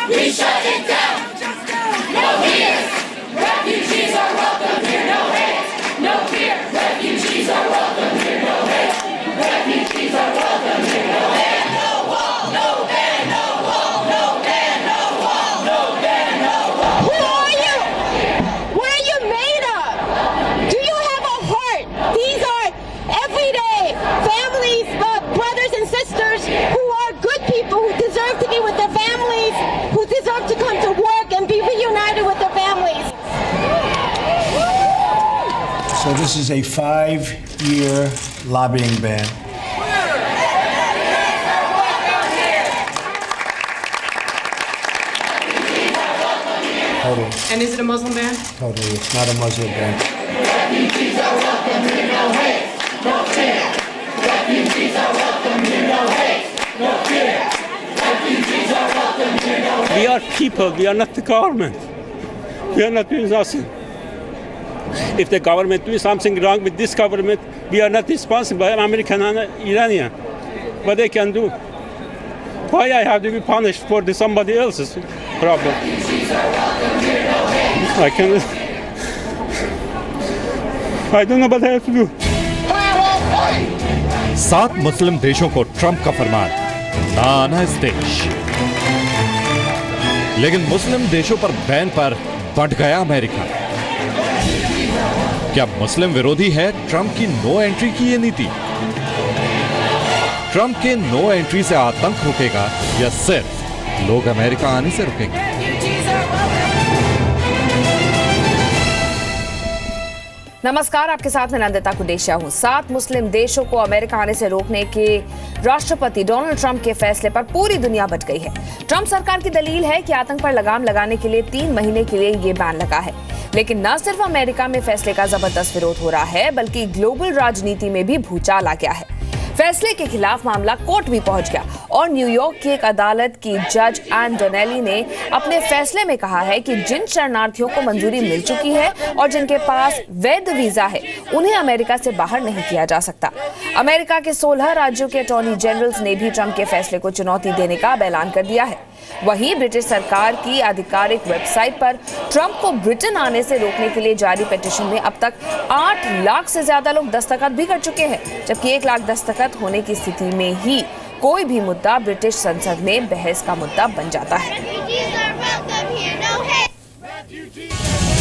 We shut it down. No fear. Refugees are welcome here. No hate. No fear. Refugees are welcome here. No hate. Refugees are welcome here. No hate. No wall. No ban. No wall. No ban. No wall. No ban. No wall. Who are you? What are you made of? Do you have a heart? These are everyday families, brothers and sisters who are good people who deserve to be with their families, who deserve to come to work and be reunited with their families. So this is a 5-year lobbying ban. Totally. And is it a Muslim ban? Totally. It's not a Muslim ban. Refugees are welcome here. No hate. No fear. Refugees are welcome here. No hate. No fear. Refugees are welcome here. No hate. We are people, we are not the government. We are not doing nothing. If the government doing something wrong with this government, we are not responsible. I'm American and Iranian. What they can do? Why I have to be punished for somebody else's problem? I don't know what I have to do. 7 मुस्लिम देशों को Trump का फरमान, ना आना इस देश। लेकिन मुस्लिम देशों पर बैन पर बढ़ गया अमेरिका। क्या मुस्लिम विरोधी है ट्रंप की नो एंट्री की ये नीति? ट्रंप के नो एंट्री से आतंक रुकेगा या सिर्फ लोग अमेरिका आने से रुकेंगे? नमस्कार, आपके साथ मैं नंदिता कुडेशिया हूं। 7 मुस्लिम देशों को अमेरिका आने से रोकने के राष्ट्रपति डोनाल्ड ट्रंप के फैसले पर पूरी दुनिया बच गई है। ट्रंप सरकार की दलील है कि आतंक पर लगाम लगाने के लिए 3 महीने के लिए ये बैन लगा है। लेकिन न सिर्फ अमेरिका में फैसले का जबरदस्त विरोध हो रहा है, बल्कि ग्लोबल राजनीति में भी भूचाल आ गया है। फैसले के खिलाफ मामला कोर्ट भी पहुंच गया और न्यूयॉर्क की एक अदालत की जज एन डोनेली ने अपने फैसले में कहा है कि जिन शरणार्थियों को मंजूरी मिल चुकी है और जिनके पास वैध वीजा है, उन्हें अमेरिका से बाहर नहीं किया जा सकता। अमेरिका के 16 राज्यों के अटॉर्नी जनरल्स ने भी ट्रंप के फैसले को चुनौती देने का ऐलान कर दिया है। वहीं ब्रिटिश सरकार की आधिकारिक वेबसाइट पर ट्रंप को ब्रिटेन आने से रोकने के लिए जारी पिटीशन में अब तक 8 लाख से ज्यादा लोग दस्तखत भी कर चुके हैं, जबकि 1 लाख दस्तखत होने की स्थिति में ही कोई भी मुद्दा ब्रिटिश संसद में बहस का मुद्दा बन जाता है।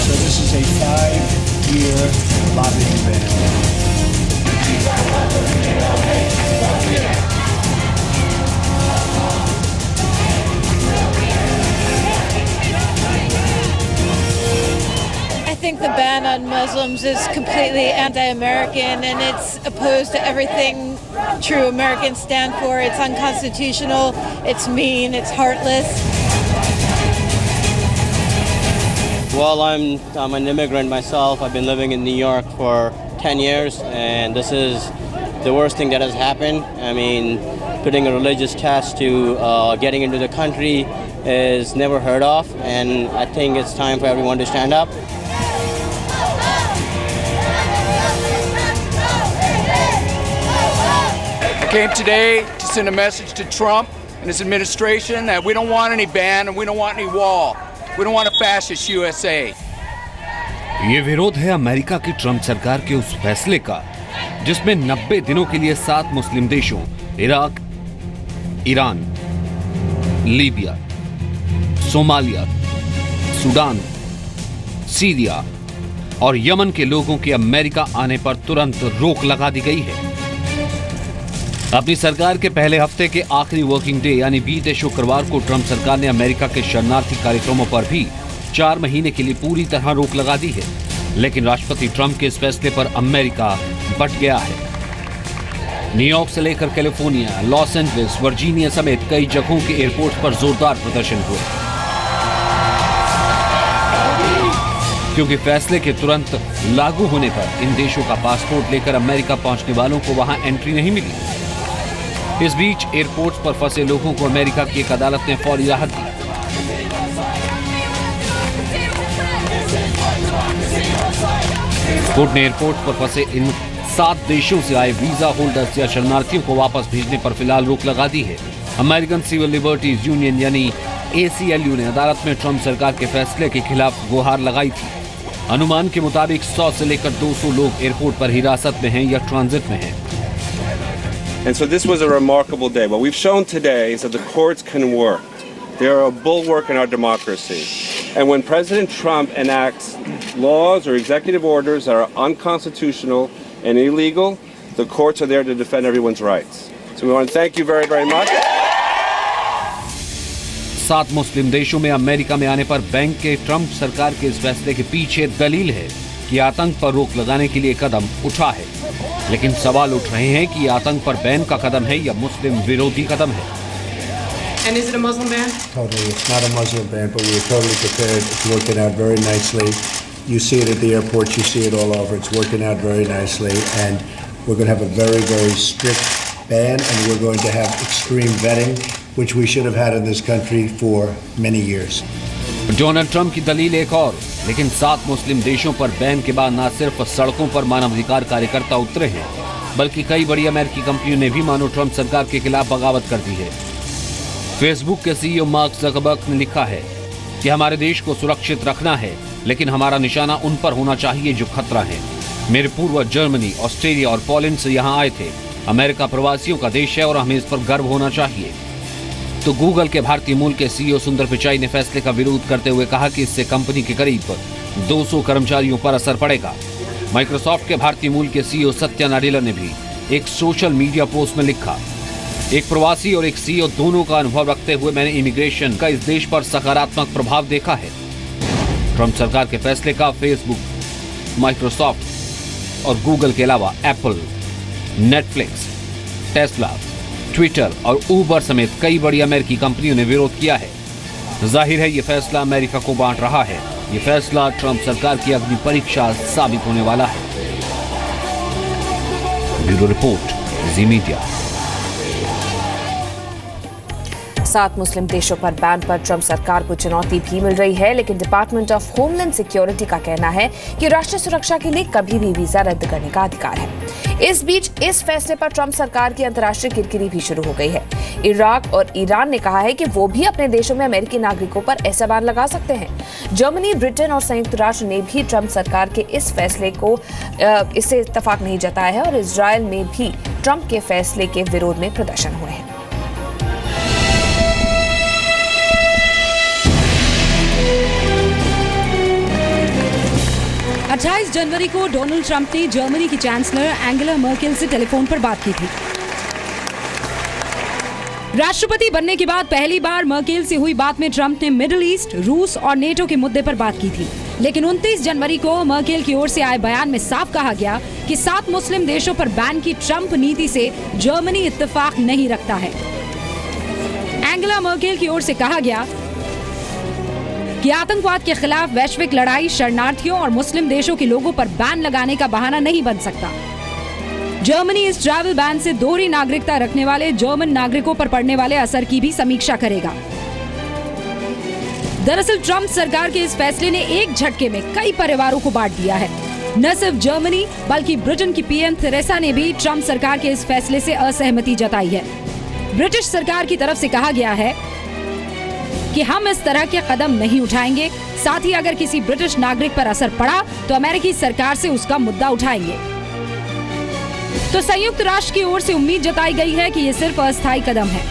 So this is a 5-year lobbying ban. I think the ban on Muslims is completely anti-American and it's opposed to everything true Americans stand for. It's unconstitutional, it's mean, it's heartless. Well, I'm an immigrant myself. I've been living in New York for 10 years and this is the worst thing that has happened. I mean, putting a religious test to getting into the country is never heard of, and I think it's time for everyone to stand up. I came today to send a message to Trump and his administration that we don't want any ban and we don't want any wall. We don't want a fascist USA. ये विरोध है America की Trump सरकार के उस फैसले का जिसमें 90 दिनों के लिए 7 मुस्लिम देशों Iraq, Iran, Libya, Somalia, Sudan, Syria और यमन के लोगों के अमेरिका आने पर तुरंत रोक लगा दी गई है। अपनी सरकार के पहले हफ्ते के आखिरी वर्किंग डे यानी बीते शुक्रवार को ट्रंप सरकार ने अमेरिका के शरणार्थी कार्यक्रमों पर भी 4 महीने के लिए पूरी तरह रोक लगा दी है। लेकिन राष्ट्रपति ट्रंप के इस फैसले पर अमेरिका बट गया है। न्यूयॉर्क से लेकर कैलिफोर्निया, लॉस एंजलिस, वर्जीनिया समेत कई जगहों के एयरपोर्ट पर जोरदार प्रदर्शन हुए, क्योंकि फैसले के तुरंत लागू होने पर इन देशों का पासपोर्ट लेकर अमेरिका पहुंचने वालों को वहां एंट्री नहीं मिली। इस बीच एयरपोर्ट पर फंसे लोगों को अमेरिका की एक अदालत ने फौरी राहत दी। कोर्ट ने एयरपोर्ट पर फंसे इन 7 देशों से आए वीजा होल्डर्स या शरणार्थियों को वापस भेजने पर फिलहाल रोक लगा दी है। अमेरिकन सिविल लिबर्टीज यूनियन यानी ACLU ने अदालत में ट्रंप सरकार के फैसले के खिलाफ गुहार लगाई थी। अनुमान के मुताबिक 100 से लेकर 200 लोग एयरपोर्ट पर हिरासत में हैं या ट्रांजिट में हैं। And so this was a remarkable day. What we've shown today is that the courts can work. They are a bulwark in our democracy. And when President Trump enacts laws or executive orders that are unconstitutional and illegal, the courts are there to defend everyone's rights. So we want to thank you very, very much. 7 मुस्लिम देशों में America में आने पर bank के Trump सरकार के इस फैसले के पीछे दलील है कि आतंक पर रोक लगाने के लिए कदम उठा है। लेकिन सवाल उठ रहे हैं कि आतंक पर बैन का कदम है या मुस्लिम विरोधी कदम है। And is it a Muslim ban? Totally. It's not a Muslim ban, but we're totally prepared. It's working out very nicely. You see it at the airports. You see it all over. It's working out very nicely. And we're going to have a very, very strict ban, and we're going to have extreme vetting, which we should have had in this country for many years. Donald Trump की दलील एक और, लेकिन 7 मुस्लिम देशों पर ban के बाद न सिर्फ सड़कों पर मानवाधिकार कार्यकर्ता उतरे हैं, बल्कि कई बड़ी अमेरिकी कंपनियों ने भी मानो ट्रंप सरकार के खिलाफ बगावत कर दी है। फेसबुक के CEO मार्क ज़करबर्ग ने लिखा है कि हमारे देश को सुरक्षित रखना है, लेकिन हमारा निशाना उन पर होना चाहिए जो खतरा है। मेरे पूर्वज जर्मनी, ऑस्ट्रेलिया और पोलैंड से यहाँ आए थे। अमेरिका प्रवासियों का देश है और हमें इस पर गर्व होना चाहिए। तो गूगल के भारतीय मूल के CEO सुंदर पिचाई ने फैसले का विरोध करते हुए कहा कि इससे कंपनी के करीब 200 कर्मचारियों पर असर पड़ेगा। माइक्रोसॉफ्ट के भारतीय मूल के CEO सत्या नाडेला ने भी एक सोशल मीडिया पोस्ट में लिखा, एक प्रवासी और एक CEO दोनों का अनुभव रखते हुए मैंने इमिग्रेशन का इस देश पर सकारात्मक प्रभाव देखा है। ट्रंप सरकार के फैसले का फेसबुक, माइक्रोसॉफ्ट और गूगल के अलावा एप्पल, नेटफ्लिक्स, टेस्ला, ट्विटर और ऊबर समेत कई बड़ी अमेरिकी कंपनियों ने विरोध किया है। जाहिर है ये फैसला अमेरिका को बांट रहा है। ये फैसला ट्रंप सरकार की अग्नि परीक्षा साबित होने वाला है। ब्यूरो रिपोर्ट, जी मीडिया। 7 मुस्लिम देशों पर बैन पर ट्रंप सरकार को चुनौती भी मिल रही है, लेकिन डिपार्टमेंट ऑफ होमलैंड सिक्योरिटी का कहना है कि राष्ट्रीय सुरक्षा के लिए कभी भी वीजा रद्द करने का अधिकार है। इस बीच इस फैसले पर ट्रंप सरकार की अंतर्राष्ट्रीय किरकिरी भी शुरू हो गई है। इराक और ईरान ने कहा है कि वो भी अपने देशों में अमेरिकी नागरिकों पर ऐसा बैन लगा सकते हैं। जर्मनी, ब्रिटेन और संयुक्त राष्ट्र ने भी ट्रंप सरकार के इस फैसले को इससे इत्तेफाक नहीं जताया है और इजरायल में भी ट्रंप के फैसले के विरोध में प्रदर्शन हुए हैं। 28 जनवरी को डोनाल्ड ट्रंप ने जर्मनी की चांसलर एंगेला मर्केल से टेलीफोन पर बात की थी। राष्ट्रपति बनने के बाद पहली बार मर्केल से हुई बात में ट्रंप ने मिडिल ईस्ट, रूस और नेटो के मुद्दे पर बात की थी। लेकिन 29 जनवरी को मर्केल की ओर से आए बयान में साफ कहा गया कि 7 मुस्लिम देशों पर बैन की ट्रंप नीति से जर्मनी इत्तेफाक नहीं रखता है। एंगेला मर्केल की ओर से कहा गया कि आतंकवाद के खिलाफ वैश्विक लड़ाई शरणार्थियों और मुस्लिम देशों के लोगों पर बैन लगाने का बहाना नहीं बन सकता। जर्मनी इस ट्रैवल बैन से दोहरी नागरिकता रखने वाले जर्मन नागरिकों पर पड़ने वाले असर की भी समीक्षा करेगा। दरअसल ट्रंप सरकार के इस फैसले ने एक झटके में कई परिवारों को बांट दिया है। न सिर्फ जर्मनी बल्कि ब्रिटेन की PM थेरेसा ने भी ट्रंप सरकार के इस फैसले से असहमति जताई है। ब्रिटिश सरकार की तरफ से कहा गया है कि हम इस तरह के कदम नहीं उठाएंगे। साथ ही अगर किसी ब्रिटिश नागरिक पर असर पड़ा तो अमेरिकी सरकार से उसका मुद्दा उठाएंगे। तो संयुक्त राष्ट्र की ओर से उम्मीद जताई गई है कि ये सिर्फ अस्थायी कदम है।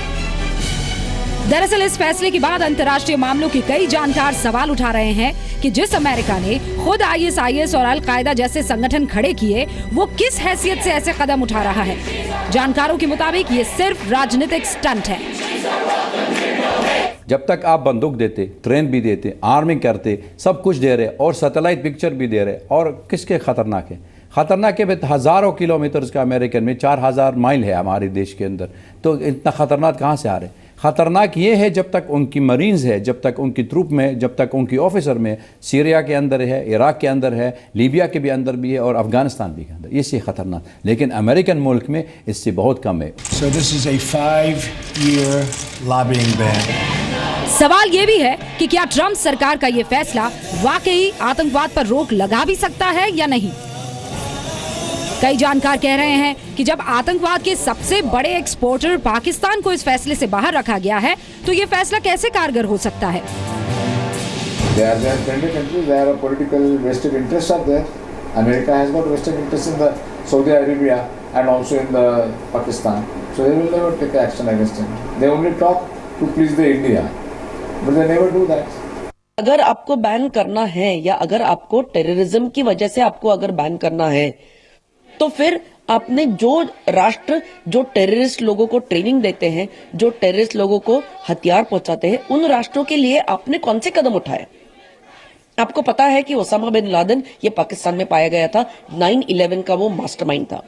दरअसल इस फैसले के बाद अंतर्राष्ट्रीय मामलों के कई जानकार सवाल उठा रहे हैं कि जिस अमेरिका ने खुद ISIS और अल-कायदा जैसे संगठन खड़े किए, वो किस हैसियत से ऐसे कदम उठा रहा है। जानकारों के मुताबिक ये सिर्फ राजनीतिक स्टंट है। जब तक आप बंदूक देते, ट्रेन भी देते, आर्मिंग करते, सब कुछ दे रहे और सैटेलाइट पिक्चर भी दे रहे, और किसके खतरनाक है? खतरनाक है हज़ारों किलोमीटर का अमेरिकन में 4000 माइल है हमारे देश के अंदर, तो इतना खतरनाक कहाँ से आ रहे? खतरनाक ये है जब तक उनकी मरीन्स है, जब तक उनकी ट्रूप में, जब तक उनकी ऑफिसर में, सीरिया के अंदर है, इराक के अंदर है, लीबिया के भी अंदर भी है और अफगानिस्तान भी के अंदर, इससे खतरनाक। लेकिन अमेरिकन मुल्क में इससे बहुत कम है। So this is a 5-year lobbying ban. सवाल ये भी है कि क्या ट्रंप सरकार का ये फैसला वाकई आतंकवाद पर रोक लगा भी सकता है या नहीं। कई जानकार कह रहे हैं कि जब आतंकवाद के सबसे बड़े एक्सपोर्टर पाकिस्तान को इस फैसले से बाहर रखा गया है तो ये फैसला कैसे कारगर हो सकता है। They are friendly countries. They have a political vested interests are there. America has got vested interests in the Saudi Arabia and also in the Pakistan. So they will never take action against him. They only talk to please the India, but they never do that. अगर आपको ban करना है या अगर आपको terrorism की वजह से आपको अगर बैन करना है तो फिर आपने जो राष्ट्र जो टेररिस्ट लोगों को ट्रेनिंग देते हैं, जो टेररिस्ट लोगों को हथियार पहुंचाते हैं, उन राष्ट्रों के लिए आपने कौन से कदम उठाए। आपको पता है कि ओसामा बिन लादेन ये पाकिस्तान में पाया गया था, 9/11 का वो मास्टरमाइंड था।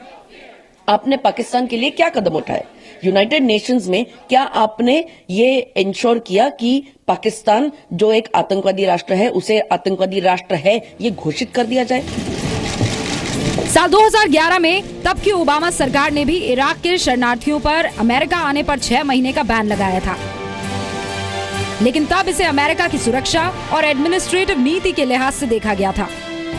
आपने पाकिस्तान के लिए क्या कदम उठाए। यूनाइटेड नेशंस में क्या आपने ये इंश्योर किया कि पाकिस्तान जो एक आतंकवादी राष्ट्र है उसे आतंकवादी राष्ट्र है ये घोषित कर दिया जाए। साल 2011 में तब की ओबामा सरकार ने भी इराक के शरणार्थियों पर अमेरिका आने पर 6 महीने का बैन लगाया था, लेकिन तब इसे अमेरिका की सुरक्षा और एडमिनिस्ट्रेटिव नीति के लिहाज से देखा गया था।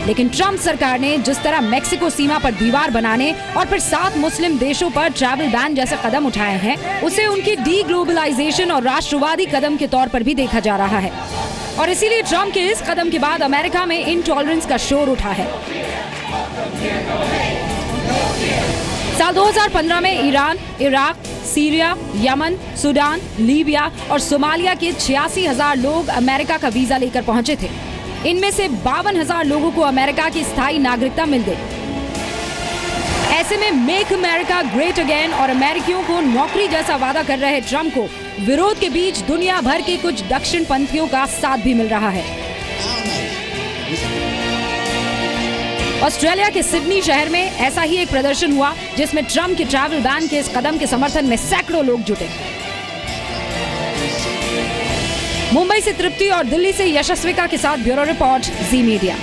लेकिन ट्रंप सरकार ने जिस तरह मेक्सिको सीमा पर दीवार बनाने और फिर 7 मुस्लिम देशों पर ट्रैवल बैन जैसे कदम उठाए हैं, उसे उनकी डी ग्लोबलाइजेशन और राष्ट्रवादी कदम के तौर पर भी देखा जा रहा है। और इसीलिए ट्रंप के इस कदम के बाद अमेरिका में इनटॉलरेंस का शोर उठा है। साल 2015 में Iran, Iraq, Syria, Yemen, Sudan, Libya और सोमालिया के 86,000 लोग अमेरिका का वीजा लेकर पहुंचे थे। इनमें से 52,000 लोगों को अमेरिका की स्थायी नागरिकता मिल गई। ऐसे में मेक अमेरिका ग्रेट अगेन और अमेरिकियों को नौकरी जैसा वादा कर रहे ट्रंप को विरोध के बीच दुनिया भर के कुछ दक्षिण पंथियों का साथ भी मिल रहा है। ऑस्ट्रेलिया के सिडनी शहर में ऐसा ही एक प्रदर्शन हुआ जिसमें ट्रंप के ट्रैवल बैन के इस कदम के समर्थन में सैकड़ों लोग जुटे। मुंबई से तृप्ति और दिल्ली से यशस्विका के साथ ब्यूरो रिपोर्ट, जी मीडिया।